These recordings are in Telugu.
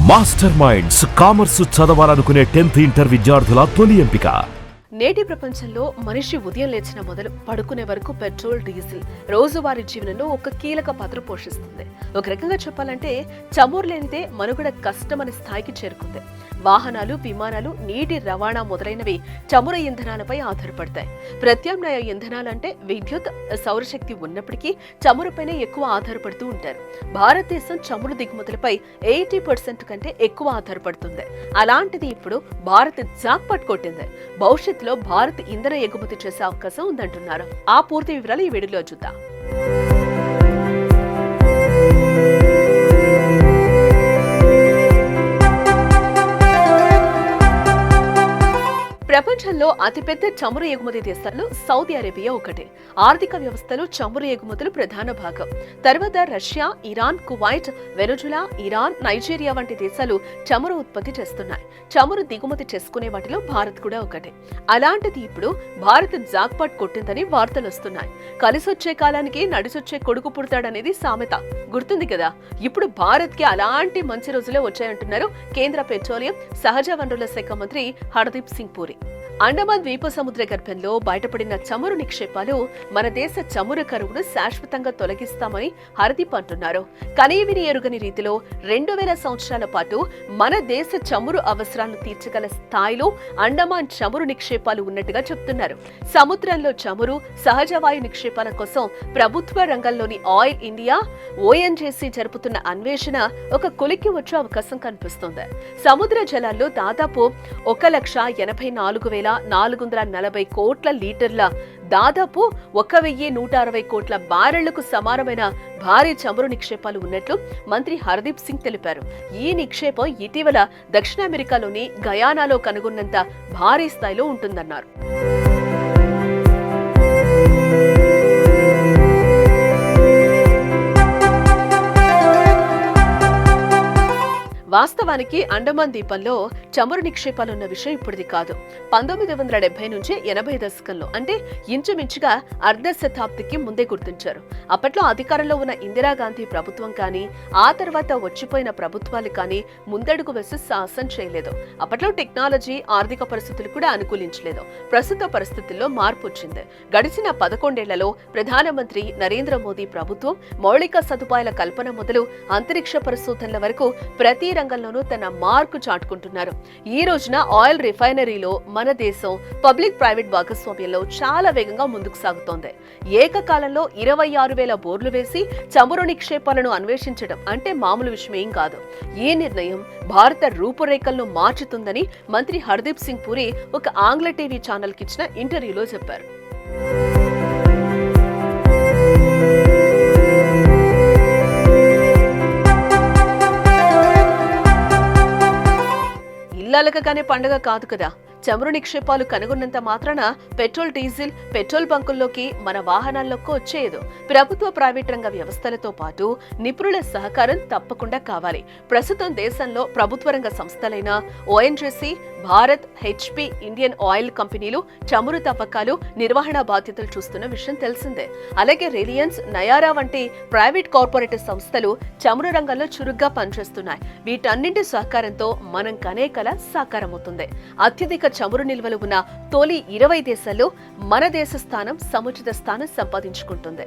మాస్టర్ మైండ్స్ కామర్స్ చదవాలనుకునే 10th ఇంటర్ విద్యార్థుల తొలి ఎంపిక. నేటి ప్రపంచంలో మనిషి ఉదయం లేచిన మొదలు పడుకునే వరకు పెట్రోల్, డీజిల్ రోజువారీ జీవనంలో ఒక కీలక పాత్ర పోషిస్తుంది. ఒక రకంగా చెప్పాలంటే చమురు లేనిదే మనుగడ కష్టమనే స్థాయికి చేరుకుంది. వాహనాలు, విమానాలు, నీటి రవాణా మొదలైనవి చమురు ఇంధనాలపై ఆధారపడతాయి. ప్రత్యామ్నాయ ఇంధనాలంటే విద్యుత్, సౌరశక్తి ఉన్నప్పటికీ చమురుపైనే ఎక్కువ ఆధారపడుతూ ఉంటారు. భారతదేశం చమురు దిగుమతులపై 80% కంటే ఎక్కువ ఆధారపడుతుంది. అలాంటిది ఇప్పుడు భారత్ జాక్పాట్ కొట్టింది. భవిష్యత్తులో భారత్ ఇంధన ఎగుమతి చేసే అవకాశం ఉందంటున్నారు. ఆ పూర్తి వివరాలు ఈ వీడియోలో చూద్దాం. ప్రపంచంలో అతిపెద్ద చమురు ఎగుమతి దేశాల్లో సౌదీ అరేబియా ఒకటి. ఆర్థిక వ్యవస్థలో చమురు ఎగుమతులు ప్రధాన భాగం. తర్వాత Russia, Iran, Kuwait, Venezuela, Iran, Nigeria వంటి దేశాలు చమురు ఉత్పత్తి చేస్తున్నాయి. చమురు దిగుమతి చేసుకునే వాటిలో భారత్ కూడా ఒకటి. అలాంటిది ఇప్పుడు భారత్ జాక్పాట్ కొట్టిందని వార్తలు వస్తున్నాయి. కలిసొచ్చే కాలానికి నడిసొచ్చే కొడుకు పుడతాడనేది సామెత గుర్తుంది కదా. ఇప్పుడు భారత్ కి అలాంటి మంచి రోజులే వచ్చాయంటున్నారు కేంద్ర పెట్రోలియం, సహజ వనరుల శాఖ మంత్రి హర్దీప్ సింగ్ పూరి. అండమాన్ ద్వీప సముద్ర గర్భంలో బయటపడిన చమురు నిక్షేపాలు మన దేశ చమురు కరువును శాశ్వతంగా తొలగిస్తామని హర్దీప్ అంటున్నారు. కనీవిని ఎరుగని రీతిలో 2000 సంవత్సరాల పాటు మన దేశ చమురు అవసరాలను తీర్చగల స్థాయిలో అండమాన్ చమురు నిక్షేపాలు ఉన్నట్టుగా చెప్తున్నారు. సముద్రంలో చమురు, సహజ వాయు నిక్షేపాల కోసం ప్రభుత్వ రంగంలోని ఆయిల్ ఇండియా, ఓఎన్జీసీ జరుపుతున్న అన్వేషణ ఒక కొలిక్కి వచ్చే అవకాశం కనిపిస్తోంది. సముద్ర జలాల్లో దాదాపు 1,84,440 కోట్ల లీటర్ల, దాదాపు 1,160 కోట్ల బ్యారెళ్లకు సమానమైన భారీ చమురు నిక్షేపాలు ఉన్నట్లు మంత్రి హర్దీప్ సింగ్ తెలిపారు. ఈ నిక్షేపం ఇటీవల దక్షిణ అమెరికాలోని గయానాలో కనుగొన్నంత భారీ స్థాయిలో ఉంటుందన్నారు. వాస్తవానికి అండమాన్ ద్వీపంలో చమురు నిక్షేపాలున్న విషయం ఇప్పుడుది కాదు. 1970 నుంచి 80 దశకంలో, అంటే ఇంచుమించుగా అర్ధ శతాబ్దికి ముందే గుర్తించారు. అప్పట్లో అధికారంలో ఉన్న ఇందిరాగాంధీ ప్రభుత్వం కానీ, ఆ తర్వాత వచ్చిపోయిన ప్రభుత్వాలు కానీ ముందడుగు వేసి సాహసం చేయలేదు. అప్పట్లో టెక్నాలజీ, ఆర్థిక పరిస్థితులు కూడా అనుకూలించలేదు. ప్రస్తుత పరిస్థితుల్లో మార్పు వచ్చింది. గడిచిన 11 ఏళ్లలో ప్రధానమంత్రి నరేంద్ర మోదీ ప్రభుత్వం మౌలిక సదుపాయాల కల్పన మొదలు అంతరిక్ష పరిశోధనల వరకు ప్రతి రంగంలోనూ తన మార్కు చాటుకుంటున్నారు. ఈ రోజున ఆయిల్ రిఫైనరీలో మన దేశం పబ్లిక్ ప్రైవేట్ భాగస్వామ్యంలో చాలా వేగంగా ముందుకు సాగుతోంది. ఏకకాలంలో 26,000 బోర్లు వేసి చమురు నిక్షేపాలను అన్వేషించడం అంటే మామూలు విషయమేం కాదు. ఈ నిర్ణయం భారత రూపురేఖలను మార్చుతుందని మంత్రి హర్దీప్ సింగ్ పూరి ఒక ఆంగ్ల టీవీ ఛానల్ కి ఇచ్చిన ఇంటర్వ్యూలో చెప్పారు. ఇల్లాలకగానే పండుగ కాదు కదా. చమురు నిక్షేపాలు కనుగొన్నంత మాత్రాన పెట్రోల్, డీజిల్ పెట్రోల్ బంకుల్లోకి, మన వాహనాల్లోకి వచ్చేయదు. ప్రభుత్వ, ప్రైవేట్ రంగ వ్యవస్థలతో పాటు నిపుణుల సహకారం తప్పకుండా కావాలి. ప్రస్తుతం దేశంలో ప్రభుత్వ రంగ సంస్థలైన ONGC, Bharat, HP, Indian oil కంపెనీలు చమురు తవ్వకాలు, నిర్వహణ బాధ్యతలు చూస్తున్న విషయం తెలిసిందే. అలాగే రిలయన్స్, నయారా వంటి ప్రైవేట్ కార్పొరేట్ సంస్థలు చమురు రంగంలో చురుగ్గా పనిచేస్తున్నాయి. వీటన్నింటి సహకారంతో మనం కనే కల సాకారమవుతుంది. అత్యధిక చమురు నిల్వలు ఉన్న తొలి 20 దేశాల్లో మన దేశ స్థానం సముచిత స్థానం సంపాదించుకుంటుంది.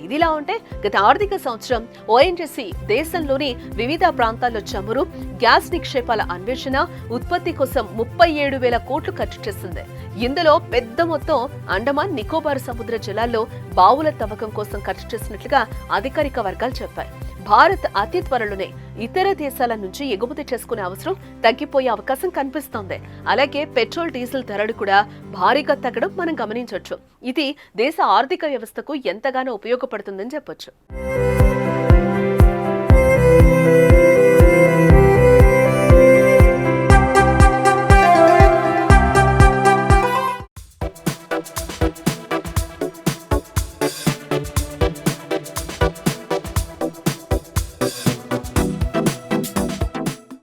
ఇదిలా ఉంటే గత ఆర్థిక సంవత్సరం ఓఎన్జీసీ దేశంలోని వివిధ ప్రాంతాల్లో చమురు, గ్యాస్ నిక్షేపాల అన్వేషణ, ఉత్పత్తి కోసం 37,000 కోట్లు ఖర్చు చేసింది. ఇందులో పెద్ద మొత్తం అండమాన్ నికోబార్ సముద్ర జలాల్లో బావుల తవ్వకం కోసం ఖర్చు చేసినట్లుగా అధికారిక వర్గాలు చెప్పాయి. భారత్ అతి త్వరలోనే ఇతర దేశాల నుంచి ఎగుమతి చేసుకునే అవసరం తగ్గిపోయే అవకాశం కనిపిస్తోంది. అలాగే పెట్రోల్, డీజిల్ ధరలు కూడా భారీగా తగ్గడం మనం గమనించవచ్చు. ఇది దేశ ఆర్థిక వ్యవస్థకు ఎంతగానో ఉపయోగపడుతుందని చెప్పొచ్చు.